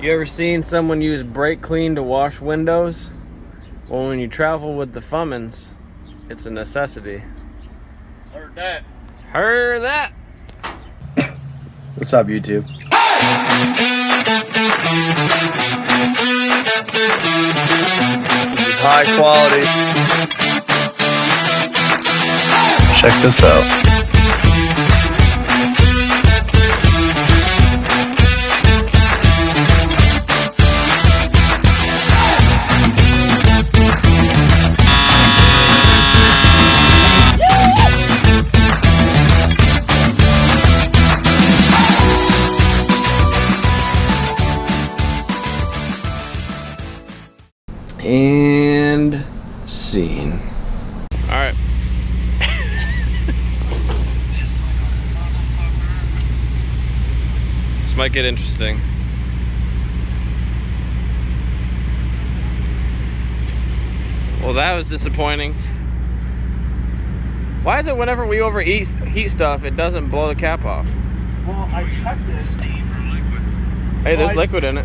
You ever seen someone use brake clean to wash windows? Well, when you travel with the Cummins, it's a necessity. Heard that. Heard that. What's up, YouTube? This is high quality. Check this out. And scene. All right. This might get interesting. Well, that was disappointing. Why is it whenever we overheat stuff, it doesn't blow the cap off? Well, I checked it. Hey, there's liquid in it.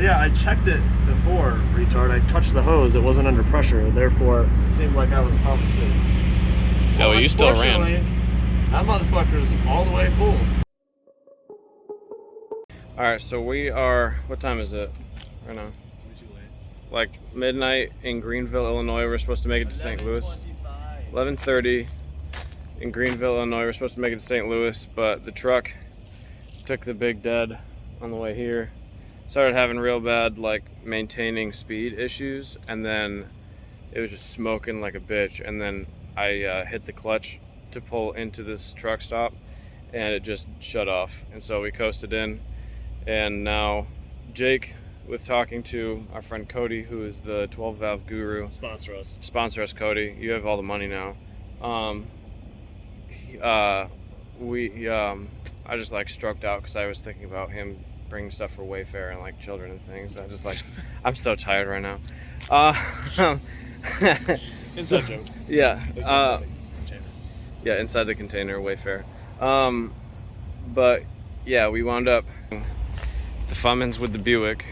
Yeah, I checked it before, retard. I touched the hose, it wasn't under pressure, therefore it seemed like I was probably safe. Yeah, well, you still ran. That motherfucker's all the way full. Alright, so we are, what time is it right now? Too late. Like midnight in Greenville, Illinois. We're supposed to make it to St. Louis. 11:30 in Greenville, Illinois. We're supposed to make it to St. Louis, but the truck took the big dead on the way here. Started having real bad like maintaining speed issues, and then it was just smoking like a bitch, and then I hit the clutch to pull into this truck stop and it just shut off, and so we coasted in. And now Jake, with talking to our friend Cody, who is the 12 valve guru, Sponsor us Cody, you have all the money now. I just like stroked out because I was thinking about him bringing stuff for Wayfair and like children and things. I just like, I'm so tired right now. Inside joke. Yeah. Yeah, inside the container, Wayfair. But yeah, we wound up the Cummins with the Buick.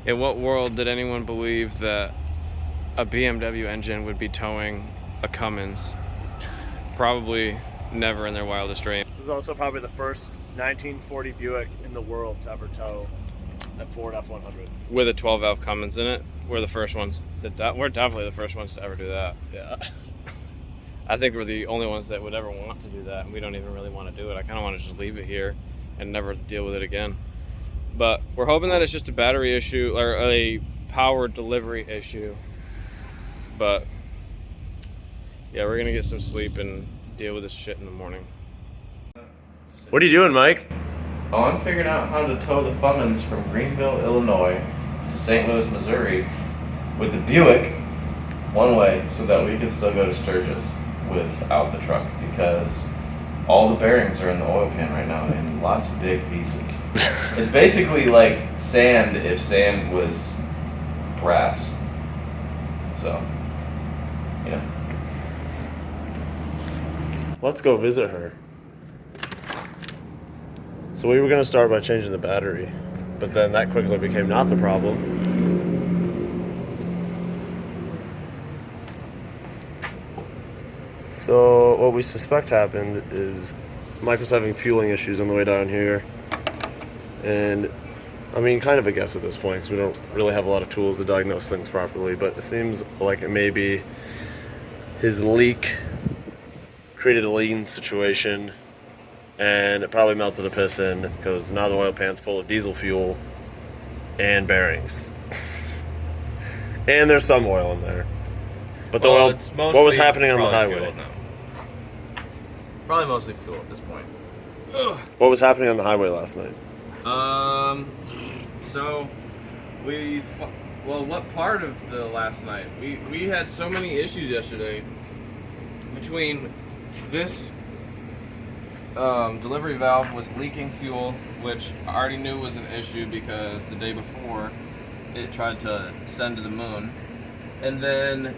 In what world did anyone believe that a BMW engine would be towing a Cummins? Probably never in their wildest dreams. This is also probably the first 1940 Buick in the world to ever tow a Ford F-100. With a 12 valve Cummins in it. We're the first ones that we're definitely the first ones to ever do that. Yeah. I think we're the only ones that would ever want to do that, and we don't even really want to do it. I kind of want to just leave it here and never deal with it again. But we're hoping that it's just a battery issue or a power delivery issue. But yeah, we're gonna get some sleep and deal with this shit in the morning. What are you doing, Mike? Oh, I'm figuring out how to tow the Cummins from Greenville, Illinois to St. Louis, Missouri with the Buick one way so that we can still go to Sturgis without the truck, because all the bearings are in the oil pan right now in lots of big pieces. It's basically like sand if sand was brass. So, yeah. Let's go visit her. So we were going to start by changing the battery, but then that quickly became not the problem. So what we suspect happened is Mike was having fueling issues on the way down here, and I mean, kind of a guess at this point because we don't really have a lot of tools to diagnose things properly, but it seems like it may be his leak created a lean situation, and it probably melted a piston because now the oil pan's full of diesel fuel and bearings. And there's some oil in there. But the oil, what was happening on the highway? Probably mostly fuel at this point. Ugh. What was happening on the highway last night? So what part of the last night? We had so many issues yesterday between this delivery valve was leaking fuel, which I already knew was an issue because the day before it tried to send to the moon, and then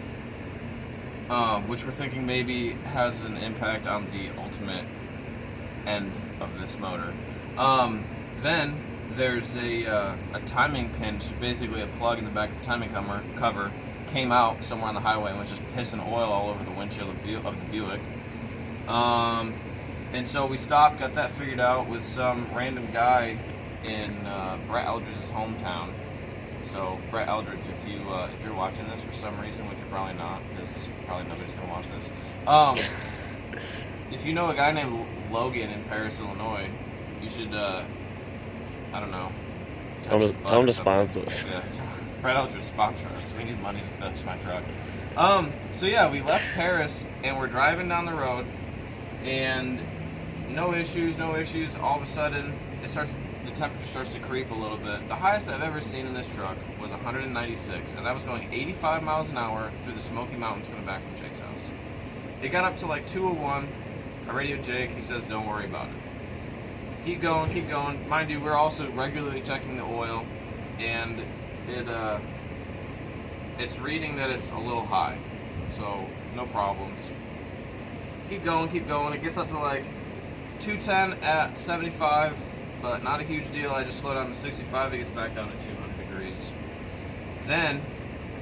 which we're thinking maybe has an impact on the ultimate end of this motor. Then there's a timing pin, just basically a plug in the back of the timing cover, came out somewhere on the highway and was just pissing oil all over the windshield of the Buick. And so we stopped, got that figured out with some random guy in Brett Eldridge's hometown. So Brett Eldridge, if you're watching this for some reason, which you're probably not, because probably nobody's gonna watch this. If you know a guy named Logan in Paris, Illinois, you should I don't know. Tell him to sponsor us. Yeah, Brett Eldridge sponsor us. We need money to fix my truck. So yeah, we left Paris and we're driving down the road, and no issues. All of a sudden, the temperature starts to creep a little bit. The highest I've ever seen in this truck was 196, and that was going 85 miles an hour through the Smoky Mountains coming back from Jake's house. It got up to like 201. I radioed Jake. He says, "Don't worry about it. Keep going." Mind you, we're also regularly checking the oil, and it's reading that it's a little high, so no problems. Keep going. It gets up to like 210 at 75, but not a huge deal. I just slow down to 65. It gets back down to 200 degrees. Then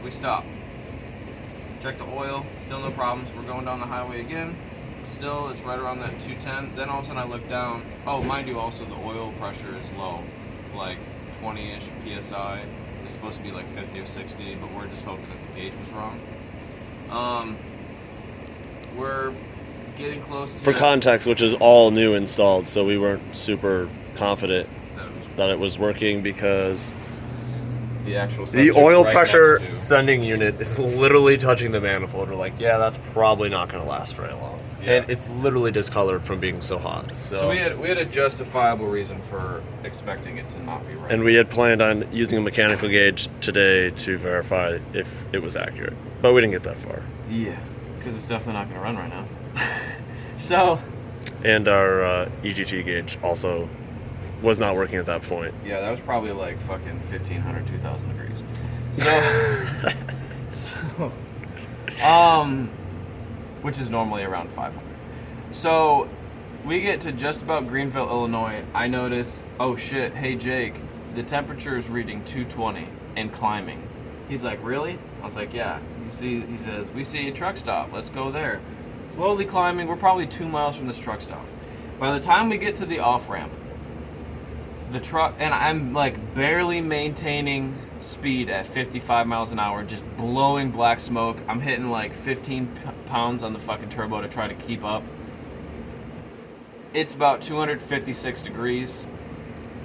we stop. Check the oil. Still no problems. We're going down the highway again. Still, it's right around that 210. Then all of a sudden I look down. Oh, mind you, also the oil pressure is low, like 20-ish psi. It's supposed to be like 50 or 60, but we're just hoping that the gauge was wrong. We're getting close to... For context, which is all new installed, so we weren't super confident that it was working because the oil pressure sending unit is literally touching the manifold. We're like, yeah, that's probably not going to last very long. Yeah. And it's literally discolored from being so hot. So we had a justifiable reason for expecting it to not be right. And we had planned on using a mechanical gauge today to verify if it was accurate. But we didn't get that far. Yeah, because it's definitely not going to run right now. So... And our EGT gauge also was not working at that point. Yeah, that was probably like fucking 1,500, 2,000 degrees. Which is normally around 500. So we get to just about Greenville, Illinois. I notice, oh shit, hey Jake, the temperature is reading 220 and climbing. He's like, really? I was like, yeah. He says, we see a truck stop. Let's go there. Slowly climbing. We're probably 2 miles from this truck stop. By the time we get to the off-ramp, the truck, and I'm like barely maintaining speed at 55 miles an hour, just blowing black smoke. I'm hitting like 15 pounds on the fucking turbo to try to keep up. It's about 256 degrees,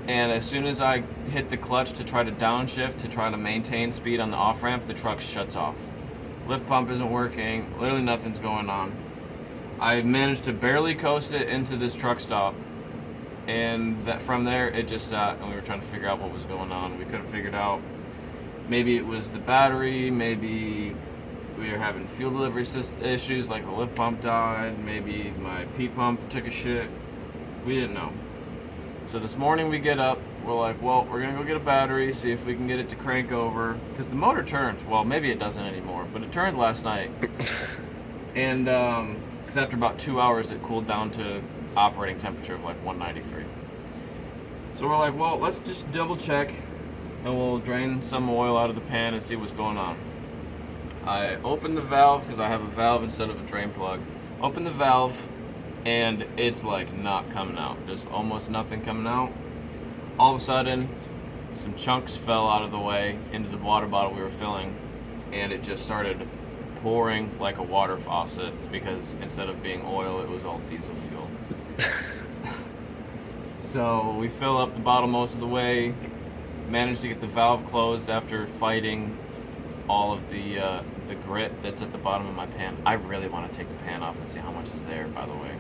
and as soon as I hit the clutch to try to downshift to try to maintain speed on the off-ramp, the truck shuts off. Lift pump isn't working, literally nothing's going on. I managed to barely coast it into this truck stop, and that from there it just sat, and we were trying to figure out what was going on. We couldn't figure it out. Maybe it was the battery, maybe we were having fuel delivery issues, like the lift pump died, maybe my P pump took a shit. We didn't know. So this morning we get up, we're like, well, we're gonna go get a battery, see if we can get it to crank over, because the motor turns. Well, maybe it doesn't anymore, but it turned last night. And because after about 2 hours it cooled down to operating temperature of like 193. So we're like, well, let's just double check and we'll drain some oil out of the pan and see what's going on. I opened the valve, because I have a valve instead of a drain plug. Open the valve and it's like not coming out. There's almost nothing coming out. All of a sudden, some chunks fell out of the way into the water bottle we were filling, and it just started pouring like a water faucet, because instead of being oil, it was all diesel fuel. So we fill up the bottle most of the way, managed to get the valve closed after fighting all of the grit that's at the bottom of my pan. I really want to take the pan off and see how much is there, by the way.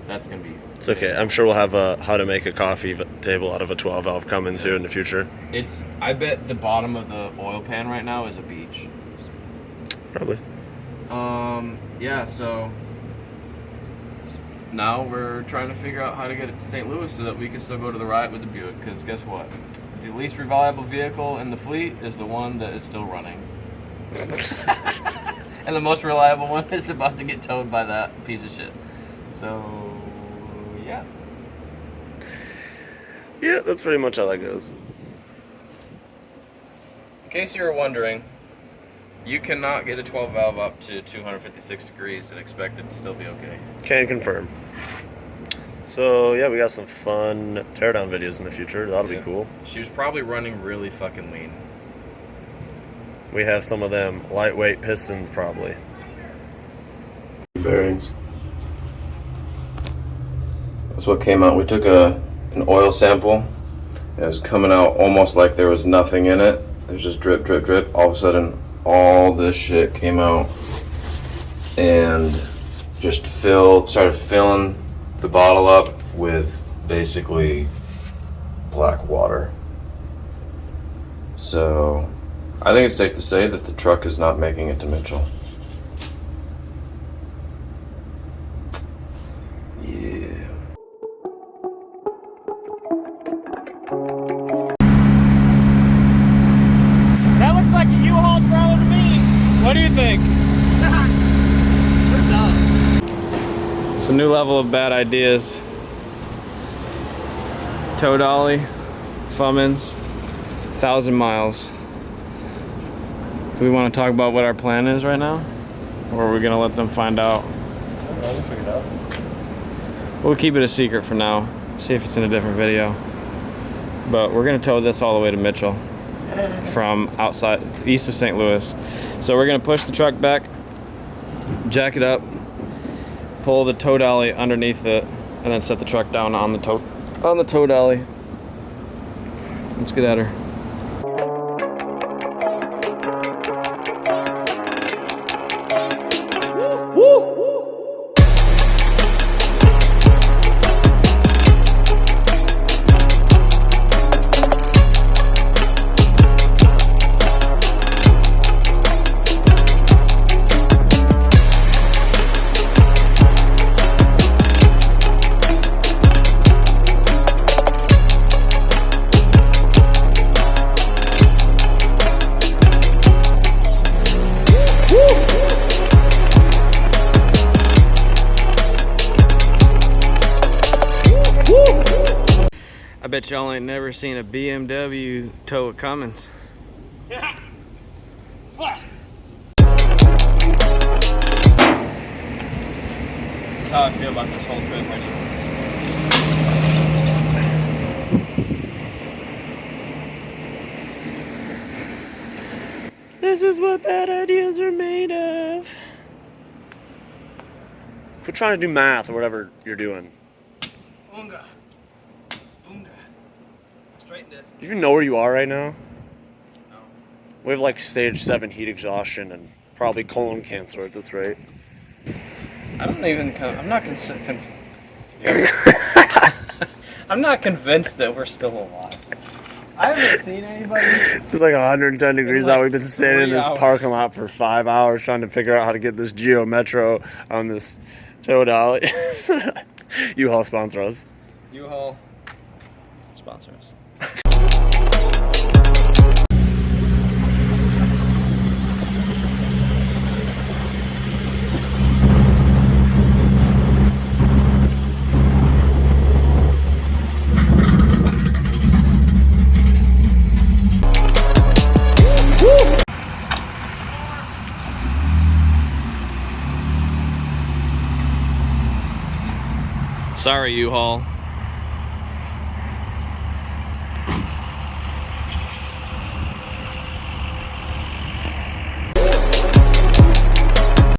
That's going to be... It's okay. I'm sure we'll have a how to make a coffee table out of a 12-valve Cummins here in the future. I bet the bottom of the oil pan right now is a beach. Probably. Yeah, so now we're trying to figure out how to get it to St. Louis so that we can still go to the ride with the Buick, because guess what? The least reliable vehicle in the fleet is the one that is still running. And the most reliable one is about to get towed by that piece of shit. So, yeah. Yeah, that's pretty much how that goes. In case you were wondering, you cannot get a 12 valve up to 256 degrees and expect it to still be okay. Can confirm. So yeah, we got some fun teardown videos in the future. That'll be cool. She was probably running really fucking lean. We have some of them lightweight pistons probably. Bearings. That's what came out. We took an oil sample. It was coming out almost like there was nothing in it. It was just drip, drip, drip. All of a sudden, all this shit came out and just started filling the bottle up with basically black water. So I think it's safe to say that the truck is not making it to Mitchell. Yeah. That looks like a U-Haul trailer to me. What do you think? It's a new level of bad ideas. Tow dolly, Cummins, 1,000 miles. Do we want to talk about what our plan is right now? Or are we going to let them find out? We'll figure it out. We'll keep it a secret for now. See if it's in a different video. But we're going to tow this all the way to Mitchell from outside, east of St. Louis. So we're going to push the truck back, jack it up, pull the tow dolly underneath it, and then set the truck down on the tow dolly. Let's get at her. I bet y'all ain't never seen a BMW tow a Cummins. Yeah. Flash. That's how I feel about this whole trip right now. This is what bad ideas are made of. Quit trying to do math or whatever you're doing. Boonga. Boonga. Straightened it. Do you even know where you are right now? No. We have like stage 7 heat exhaustion and probably colon cancer at this rate. I'm not I'm not convinced that we're still alive. I haven't seen anybody. It's like 110 degrees like out. We've been standing in this 3 hours. parking lot for 5 hours trying to figure out how to get this Geo Metro on this tow dolly. U-Haul sponsor us. U-Haul sponsor us. Sorry, U-Haul.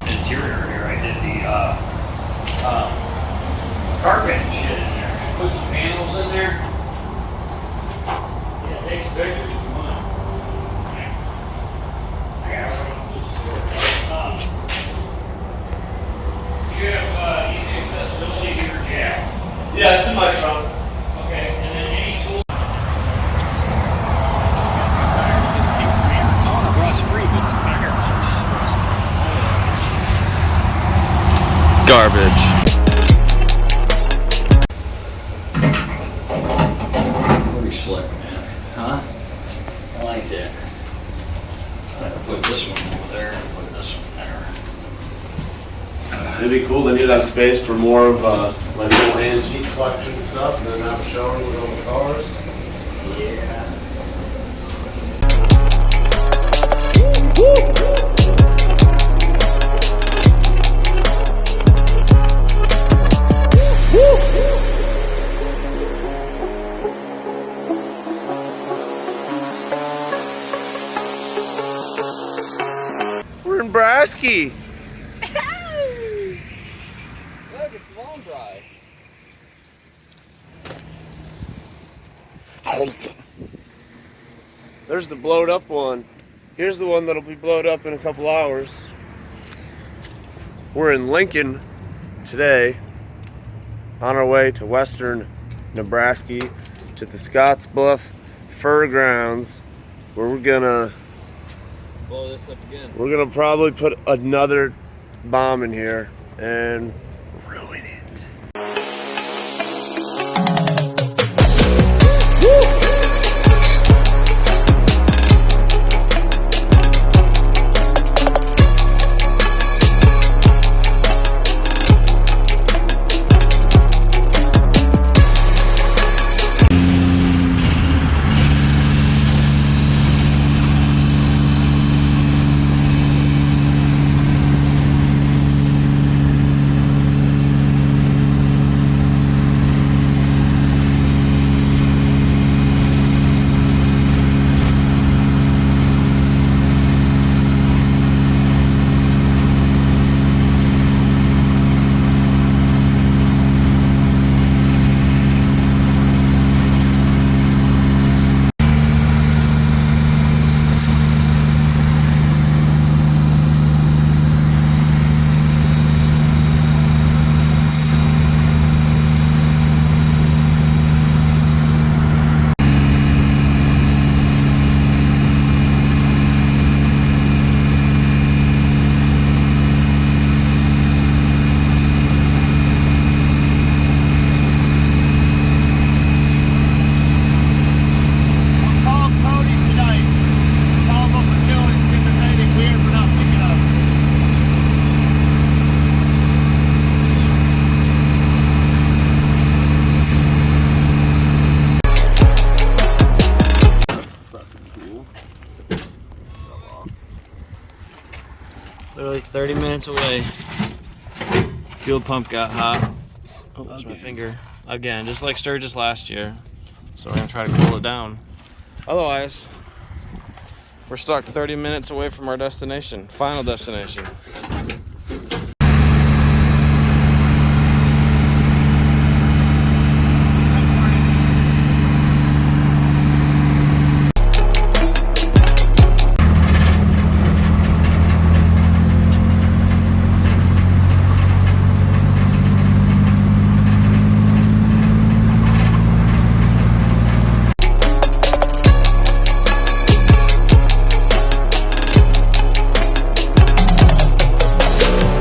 Interior here, I did the carpet and shit in there. Put some panels in there. Yeah, take some pictures if you want. Yeah. I got one. You have easy accessibility to your jack. Yeah, it's in my trunk. Okay, and then any tool. Garbage. Pretty slick, man. Huh? I like that. I'm gonna put this one over there and put this one there. It'd be cool. Then you'd have space for more of like little antique collection stuff, and then have a showroom with all the cars. Yeah. We're in Brasky. Look, it's the Long Dry. There's the blowed up one. Here's the one that'll be blowed up in a couple hours. We're in Lincoln today, on our way to western Nebraska, to the Scottsbluff Fur Grounds, where we're gonna Blow this up again. probably put another bomb in here and ruin it. Literally 30 minutes away. Fuel pump got hot. Oh, that's my finger. Again, just like Sturgis last year. So we're gonna try to cool it down. Otherwise, we're stuck 30 minutes away from our destination, final destination.